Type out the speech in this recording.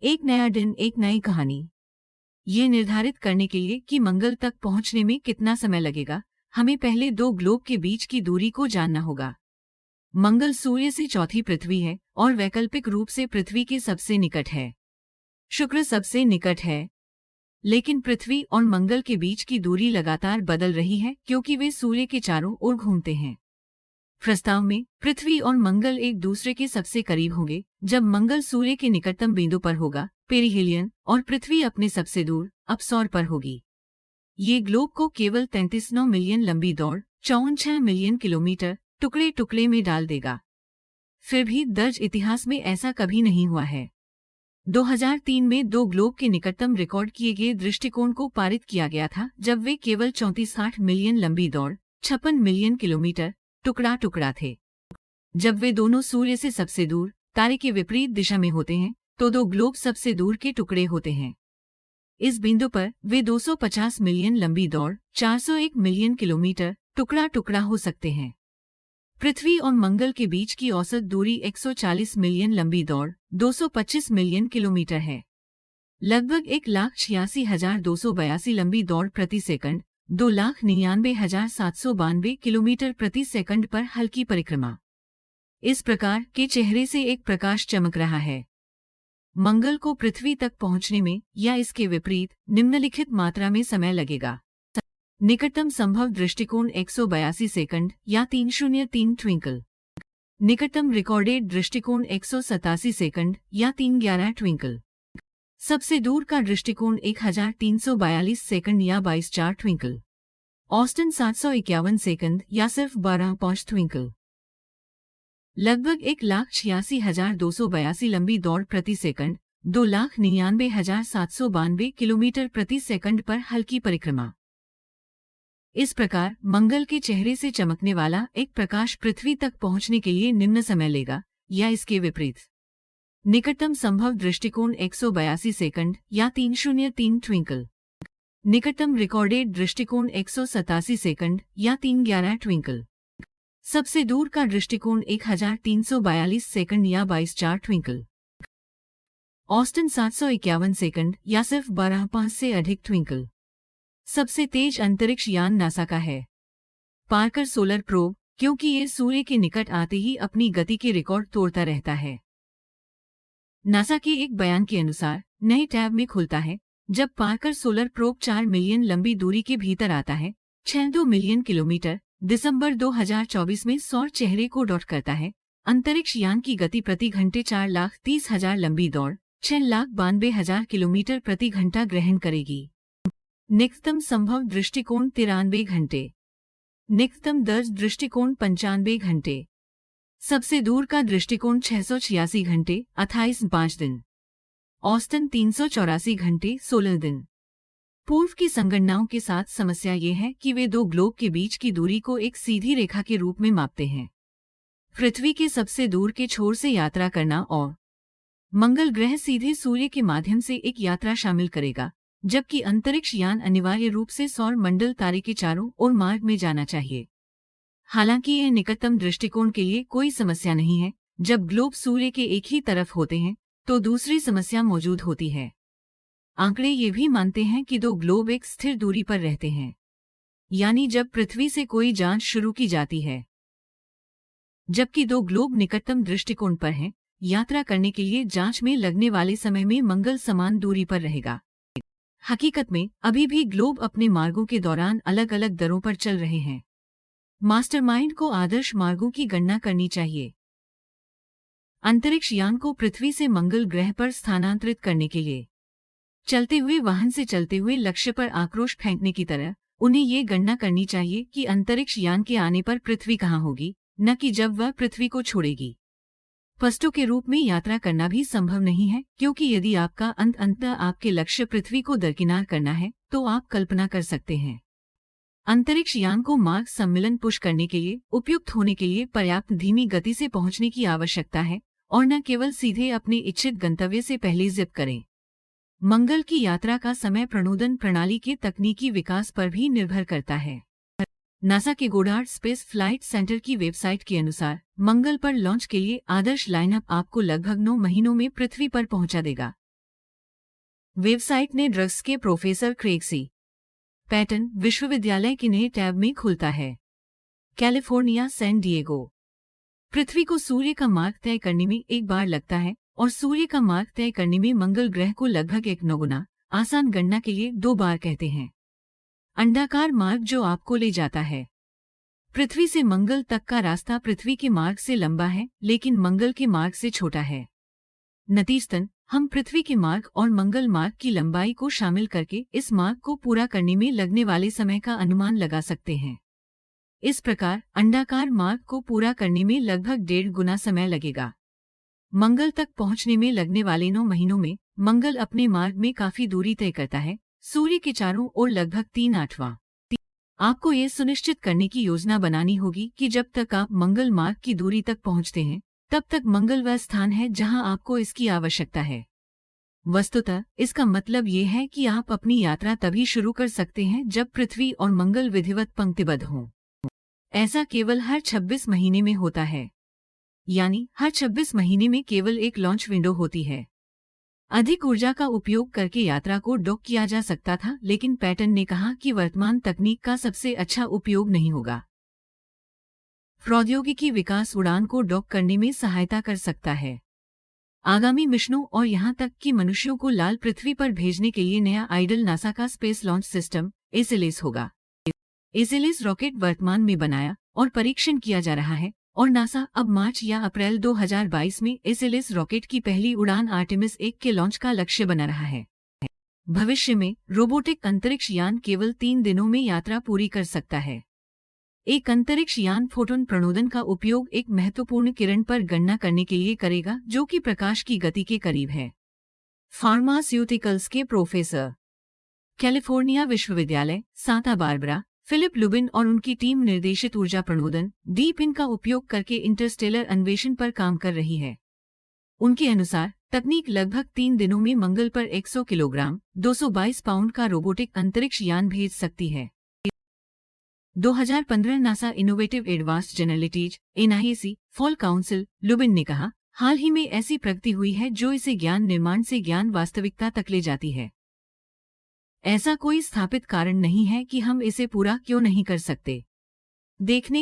एक नया दिन, एक नई कहानी। ये निर्धारित करने के लिए कि मंगल तक पहुंचने में कितना समय लगेगा, हमें पहले दो ग्लोब के बीच की दूरी को जानना होगा। मंगल सूर्य से चौथी पृथ्वी है और वैकल्पिक रूप से पृथ्वी के सबसे निकट है। शुक्र सबसे निकट है, लेकिन पृथ्वी और मंगल के बीच की दूरी लगातार बदल रही है क्योंकि वे सूर्य के चारों ओर घूमते हैं। प्रस्ताव में पृथ्वी और मंगल एक दूसरे के सबसे करीब होंगे जब मंगल सूर्य के निकटतम बिंदु पर होगा, पेरिहेलियन, और पृथ्वी अपने सबसे दूर, अपसौर पर होगी। ये ग्लोब को केवल 33.9 मिलियन लंबी दौड़, 54 मिलियन किलोमीटर, टुकड़े टुकड़े में डाल देगा। फिर भी दर्ज इतिहास में ऐसा कभी नहीं हुआ है। 2003 में दो ग्लोब के निकटतम रिकॉर्ड किए गए दृष्टिकोण को पारित किया गया था जब वे केवल 34 मिलियन लंबी दौड़, 56 मिलियन किलोमीटर, टुकड़ा टुकड़ा थे। जब वे दोनों सूर्य से सबसे दूर, तारे के विपरीत दिशा में होते हैं तो दो ग्लोब सबसे दूर के टुकड़े होते हैं। इस बिंदु पर वे 250 मिलियन लंबी दौड़, 401 मिलियन किलोमीटर, टुकड़ा टुकड़ा हो सकते हैं। पृथ्वी और मंगल के बीच की औसत दूरी 140 मिलियन लंबी दौड़, 225 मिलियन किलोमीटर है। लगभग 1,86,282 लंबी दौड़ प्रति सेकंड, 2,99,792 किलोमीटर प्रति सेकंड पर हल्की परिक्रमा। इस प्रकार के चेहरे से एक प्रकाश चमक रहा है। मंगल को पृथ्वी तक पहुंचने में या इसके विपरीत निम्नलिखित मात्रा में समय लगेगा। निकटतम संभव दृष्टिकोण 182 सेकंड या 303 ट्विंकल। निकटतम रिकॉर्डेड दृष्टिकोण 187 सेकंड या 311 ट्विंकल। सबसे दूर का दृष्टिकोण 1342 सेकंड या 22.4 ट्विंकल। ऑस्टिन 751 सेकंड या सिर्फ 12.5 ट्विंकल। लगभग 1,86,282 लंबी दौड़ प्रति सेकंड, 2,99,792 किलोमीटर प्रति सेकंड पर हल्की परिक्रमा। इस प्रकार मंगल के चेहरे से चमकने वाला एक प्रकाश पृथ्वी तक पहुंचने के लिए निम्न समय लेगा या इसके विपरीत। निकटतम संभव दृष्टिकोण 182 सेकंड या 303 ट्विंकल। निकटतम रिकॉर्डेड दृष्टिकोण 187 सेकंड या 311 ट्विंकल। सबसे दूर का दृष्टिकोण 1,342 सेकंड या 22.4 ट्विंकल। ऑस्टिन 751 सेकंड या सिर्फ 12.5 से अधिक ट्विंकल। सबसे तेज अंतरिक्ष यान नासा का है पार्कर सोलर प्रोब, क्योंकि ये सूर्य के निकट आते ही अपनी गति के रिकॉर्ड तोड़ता रहता है। नासा के एक बयान के अनुसार नए टैब में खुलता है जब पार्कर सोलर प्रोब 4 मिलियन लंबी दूरी के भीतर आता है, 62 मिलियन किलोमीटर, दिसंबर 2024 में सौर चेहरे को डॉट करता है। अंतरिक्ष यान की गति प्रति घंटे 4,30,000 लंबी दौड़, 6,92,000 किलोमीटर प्रति घंटा ग्रहण करेगी। निकटतम संभव दृष्टिकोण 93 घंटे। निकटतम दर्ज दृष्टिकोण 95 घंटे। सबसे दूर का दृष्टिकोण 686 घंटे, 28.5 दिन। ऑस्टिन 384 घंटे, 16 दिन। पूर्व की संगणनाओं के साथ समस्या ये है कि वे दो ग्लोब के बीच की दूरी को एक सीधी रेखा के रूप में मापते हैं। पृथ्वी के सबसे दूर के छोर से यात्रा करना और मंगल ग्रह सीधे सूर्य के माध्यम से एक यात्रा शामिल करेगा, जबकि अंतरिक्ष यान अनिवार्य रूप से सौर मंडल तारे के चारों ओर मार्ग में जाना चाहिए। हालांकि यह निकटतम दृष्टिकोण के लिए कोई समस्या नहीं है। जब ग्लोब सूर्य के एक ही तरफ होते हैं तो दूसरी समस्या मौजूद होती है। आंकड़े ये भी मानते हैं कि दो ग्लोब एक स्थिर दूरी पर रहते हैं, यानी जब पृथ्वी से कोई जांच शुरू की जाती है, जबकि दो ग्लोब निकटतम दृष्टिकोण पर हैं, यात्रा करने के लिए जांच में लगने वाले समय में मंगल समान दूरी पर रहेगा। हकीकत में अभी भी ग्लोब अपने मार्गों के दौरान अलग अलग दरों पर चल रहे हैं। मास्टरमाइंड को आदर्श मार्गों की गणना करनी चाहिए। अंतरिक्ष यान को पृथ्वी से मंगल ग्रह पर स्थानांतरित करने के लिए चलते हुए वाहन से चलते हुए लक्ष्य पर आक्रोश फेंकने की तरह उन्हें ये गणना करनी चाहिए कि अंतरिक्ष यान के आने पर पृथ्वी कहाँ होगी, न कि जब वह पृथ्वी को छोड़ेगी। पस्टो के रूप में यात्रा करना भी संभव नहीं है, क्योंकि यदि आपका अंततः आपके लक्ष्य पृथ्वी को दरकिनार करना है तो आप कल्पना कर सकते हैं। अंतरिक्ष यान को मार्ग सम्मिलन पुश करने के लिए उपयुक्त होने के लिए पर्याप्त धीमी गति से पहुंचने की आवश्यकता है और न केवल सीधे अपने इच्छित गंतव्य से पहले जिप करें। मंगल की यात्रा का समय प्रणोदन प्रणाली के तकनीकी विकास पर भी निर्भर करता है। नासा के गोडार्ड स्पेस फ्लाइट सेंटर की वेबसाइट के अनुसार मंगल पर लॉन्च के लिए आदर्श लाइनअप आपको लगभग 9 महीनों में पृथ्वी पर पहुंचा देगा। वेबसाइट ने ड्रग्स के प्रोफेसर क्रेग सी. पैटन विश्वविद्यालय के नए टैब में खुलता है. California San Diego. पृथ्वी को सूर्य का मार्ग तय करने में एक बार लगता है और सूर्य का मार्ग तय करने में मंगल ग्रह को लगभग 1 गुना. आसान गणना के लिए 2 बार कहते हैं. अंडाकार मार्ग जो आपको ले जाता है. पृथ्वी से मंगल तक का रास्ता पृथ्वी के मार्ग से लंबा है लेकिन मंगल के मार्ग से छोटा है. नतीजतन हम पृथ्वी के मार्ग और मंगल मार्ग की लंबाई को शामिल करके इस मार्ग को पूरा करने में लगने वाले समय का अनुमान लगा सकते हैं. इस प्रकार अंडाकार मार्ग को पूरा करने में लगभग 1.5 गुना समय लगेगा. मंगल तक पहुंचने में लगने वाले 9 महीनों में मंगल अपने मार्ग में काफी दूरी तय करता है, सूर्य के चारों ओर लगभग 3/8. आपको ये सुनिश्चित करने की योजना बनानी होगी कि जब तक आप मंगल मार्ग की दूरी तक पहुंचते हैं तब तक मंगल वह स्थान है जहां आपको इसकी आवश्यकता है. वस्तुतः इसका मतलब ये है कि आप अपनी यात्रा तभी शुरू कर सकते हैं जब पृथ्वी और मंगल विधिवत पंक्तिबद्ध हों. ऐसा केवल हर 26 महीने में होता है, यानी हर 26 महीने में केवल एक लॉन्च विंडो होती है. अधिक ऊर्जा का उपयोग करके यात्रा को डॉक किया जा सकता था लेकिन पैटन ने कहा कि वर्तमान तकनीक का सबसे अच्छा उपयोग नहीं होगा. प्रौद्योगिकी विकास उड़ान को डॉक करने में सहायता कर सकता है. आगामी मिशनों और यहां तक कि मनुष्यों को लाल पृथ्वी पर भेजने के लिए नया आइडल नासा का स्पेस लॉन्च सिस्टम एसएलएस होगा. एसएलएस रॉकेट वर्तमान में बनाया और परीक्षण किया जा रहा है और नासा अब मार्च या अप्रैल 2022 में एसएलएस रॉकेट की पहली उड़ान आर्टेमिस 1 के लॉन्च का लक्ष्य बना रहा है. भविष्य में रोबोटिक अंतरिक्ष यान केवल 3 दिनों में यात्रा पूरी कर सकता है. एक अंतरिक्ष यान फोटोन प्रणोदन का उपयोग एक महत्वपूर्ण किरण पर गणना करने के लिए करेगा जो कि प्रकाश की गति के करीब है. फार्मास्यूटिकल्स के प्रोफेसर, कैलिफोर्निया विश्वविद्यालय सांता बारबरा, फिलिप लुबिन और उनकी टीम निर्देशित ऊर्जा प्रणोदन डीप इन का उपयोग करके इंटरस्टेलर अन्वेषण पर काम कर रही है. उनके अनुसार तकनीक लगभग 3 दिनों में मंगल पर 100 किलोग्राम 222 पाउंड का रोबोटिक अंतरिक्ष यान भेज सकती है. 2015 NASA innovative advanced generalities NIAC fellow council Lubin ने कहा, हाल ही में ऐसी प्रगति हुई है जो इसे ज्ञान निर्माण से ज्ञान वास्तविकता तक ले जाती है. ऐसा कोई स्थापित कारण नहीं है कि हम इसे पूरा क्यों नहीं कर सकते. देखने